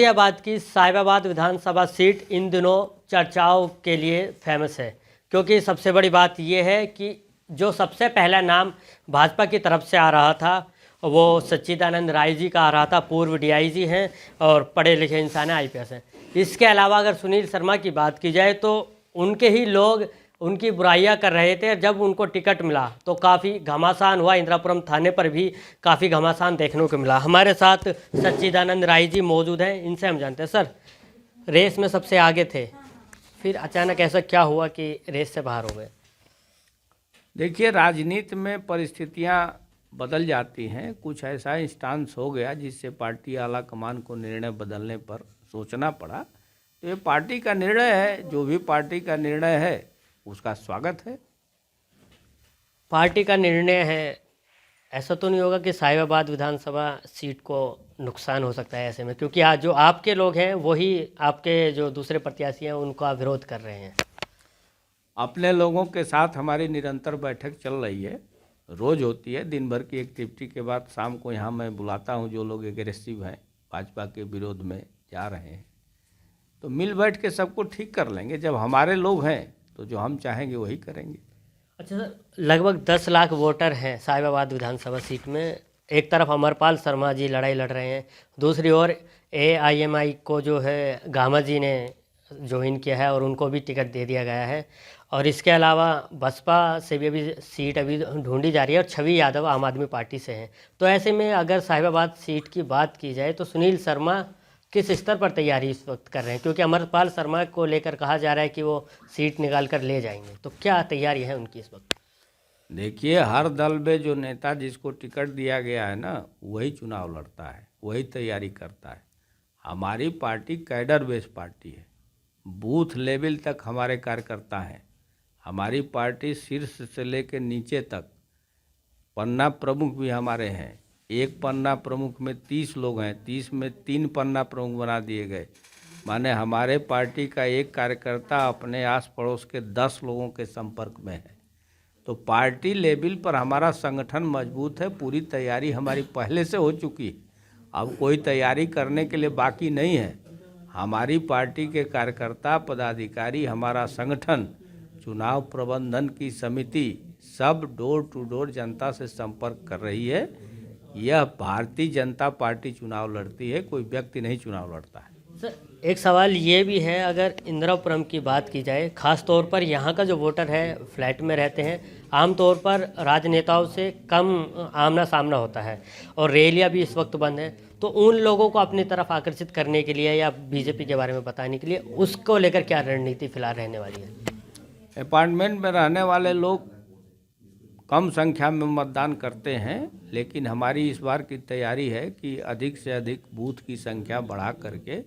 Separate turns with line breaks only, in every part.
गाजियाबाद की साहिबाबाद विधानसभा सीट इन दिनों चर्चाओं के लिए फेमस है, क्योंकि सबसे बड़ी बात यह है कि जो सबसे पहला नाम भाजपा की तरफ से आ रहा था वो सच्चिदानंद राय जी का आ रहा था। पूर्व डीआईजी हैं और पढ़े लिखे इंसान हैं, आईपीएस हैं। इसके अलावा अगर सुनील शर्मा की बात की जाए तो उनके ही लोग उनकी बुराइयां कर रहे थे। जब उनको टिकट मिला तो काफ़ी घमासान हुआ, इंदिरापुरम थाने पर भी काफ़ी घमासान देखने को मिला। हमारे साथ सच्चिदानंद राय जी मौजूद हैं, इनसे हम जानते हैं। सर, रेस में सबसे आगे थे, फिर अचानक ऐसा क्या हुआ कि रेस से बाहर हो गए?
देखिए, राजनीति में परिस्थितियां बदल जाती हैं। कुछ ऐसा इंस्टांस हो गया जिससे पार्टी आला कमान को निर्णय बदलने पर सोचना पड़ा। तो ये पार्टी का निर्णय है, जो भी पार्टी का निर्णय है उसका स्वागत है।
पार्टी का निर्णय है, ऐसा तो नहीं होगा कि साहिबाबाद विधानसभा सीट को नुकसान हो सकता है ऐसे में, क्योंकि आज जो आपके लोग हैं वही आपके जो दूसरे प्रत्याशी हैं उनका विरोध कर रहे हैं।
अपने लोगों के साथ हमारी निरंतर बैठक चल रही है, रोज़ होती है। दिन भर की एक्टिविटी के बाद शाम को यहाँ मैं बुलाता हूँ जो लोग एग्रेसिव हैं, भाजपा के विरोध में जा रहे हैं, तो मिल बैठ के सबको ठीक कर लेंगे। जब हमारे लोग हैं तो जो हम चाहेंगे वही करेंगे।
अच्छा सर, लगभग 10 लाख वोटर हैं साहिबाबाद विधानसभा सीट में। एक तरफ अमरपाल शर्मा जी लड़ाई लड़ रहे हैं, दूसरी ओर AIMI को जो है गामा जी ने ज्वाइन किया है और उनको भी टिकट दे दिया गया है। और इसके अलावा बसपा से भी अभी सीट अभी ढूंढी जा रही है और छवि यादव आम आदमी पार्टी से हैं। तो ऐसे में अगर साहिबाबाद सीट की बात की जाए तो सुनील शर्मा किस स्तर पर तैयारी इस वक्त कर रहे हैं? क्योंकि अमरपाल शर्मा को लेकर कहा जा रहा है कि वो सीट निकाल कर ले जाएंगे, तो क्या तैयारी है उनकी इस वक्त?
देखिए, हर दल में जो नेता जिसको टिकट दिया गया है ना, वही चुनाव लड़ता है, वही तैयारी करता है। हमारी पार्टी कैडर बेस पार्टी है, बूथ लेवल तक हमारे कार्यकर्ता हैं। हमारी पार्टी शीर्ष से लेकर नीचे तक, पन्ना प्रमुख भी हमारे हैं। एक पन्ना प्रमुख में 30 लोग हैं, 30 में 3 पन्ना प्रमुख बना दिए गए। माने हमारे पार्टी का एक कार्यकर्ता अपने आस पड़ोस के 10 लोगों के संपर्क में है। तो पार्टी लेवल पर हमारा संगठन मजबूत है। पूरी तैयारी हमारी पहले से हो चुकी है, अब कोई तैयारी करने के लिए बाकी नहीं है। हमारी पार्टी के कार्यकर्ता, पदाधिकारी, हमारा संगठन, चुनाव प्रबंधन की समिति सब डोर टू डोर जनता से संपर्क कर रही है। यह भारतीय जनता पार्टी चुनाव लड़ती है, कोई व्यक्ति नहीं चुनाव लड़ता है।
सर, एक सवाल ये भी है, अगर इंदिरापुरम की बात की जाए, ख़ास तौर पर यहाँ का जो वोटर है फ्लैट में रहते हैं, आमतौर पर राजनेताओं से कम आमना सामना होता है और रैलियाँ भी इस वक्त बंद हैं। तो उन लोगों को अपनी तरफ आकर्षित करने के लिए या बीजेपी के बारे में बताने के लिए उसको लेकर क्या रणनीति फिलहाल रहने वाली है?
अपार्टमेंट में रहने वाले लोग कम संख्या में मतदान करते हैं, लेकिन हमारी इस बार की तैयारी है कि अधिक से अधिक बूथ की संख्या बढ़ा करके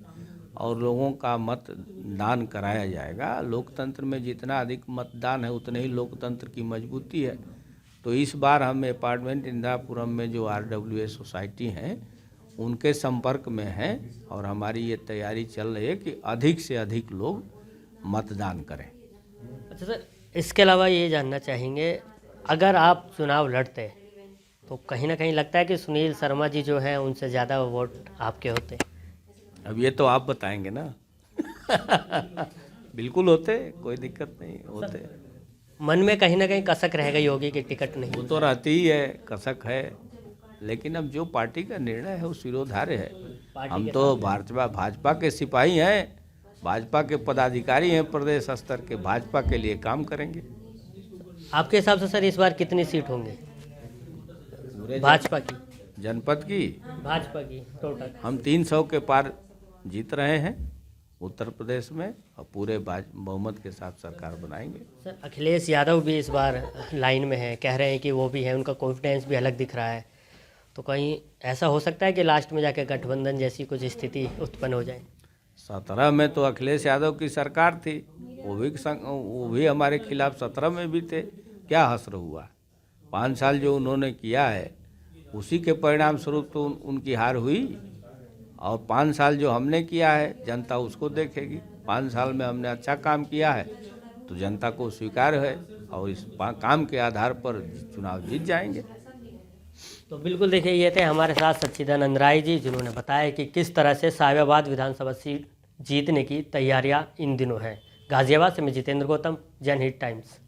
और लोगों का मतदान कराया जाएगा। लोकतंत्र में जितना अधिक मतदान है उतने ही लोकतंत्र की मजबूती है। तो इस बार हम अपार्टमेंट इंदिरापुरम में जो RWA सोसाइटी हैं उनके संपर्क में हैं और हमारी ये तैयारी चल रही है कि अधिक से अधिक लोग मतदान करें।
अच्छा सर, इसके अलावा ये जानना चाहेंगे, अगर आप चुनाव लड़ते तो कहीं ना कहीं लगता है कि सुनील शर्मा जी जो हैं उनसे ज़्यादा वोट आपके होते?
अब ये तो आप बताएंगे ना। बिल्कुल होते, कोई दिक्कत नहीं होते।
मन में कहीं ना कहीं कसक रहेगा योगी की टिकट नहीं?
वो तो रहती ही है, कसक है, लेकिन अब जो पार्टी का निर्णय है वो सिरोधार्य है। हम तो भाजपा के सिपाही हैं, भाजपा के पदाधिकारी हैं, प्रदेश स्तर के भाजपा के लिए काम करेंगे।
आपके हिसाब से सर इस बार कितनी सीट होंगे भाजपा की,
जनपद की?
भाजपा की टोटल
हम 300 के पार जीत रहे हैं उत्तर प्रदेश में और पूरे बहुमत के साथ सरकार बनाएंगे।
सर, अखिलेश यादव भी इस बार लाइन में है, कह रहे हैं कि वो भी है, उनका कॉन्फिडेंस भी अलग दिख रहा है। तो कहीं ऐसा हो सकता है कि लास्ट में जाके गठबंधन जैसी कुछ स्थिति उत्पन्न हो जाए?
17 में तो अखिलेश यादव की सरकार थी, वो भी हमारे खिलाफ 17 में भी थे। क्या हश्र हुआ? 5 साल जो उन्होंने किया है उसी के परिणाम स्वरूप तो उनकी हार हुई। और 5 साल जो हमने किया है जनता उसको देखेगी। 5 साल में हमने अच्छा काम किया है तो जनता को स्वीकार है और इस काम के आधार पर चुनाव जीत जाएंगे।
तो बिल्कुल देखिए, ये थे हमारे साथ सच्चिदानंद राय जी, जिन्होंने बताया कि किस तरह से साहिबाबाद विधानसभा सीट जीतने की तैयारियां इन दिनों हैं। गाजियाबाद से मैं जितेंद्र गौतम, जनहित टाइम्स।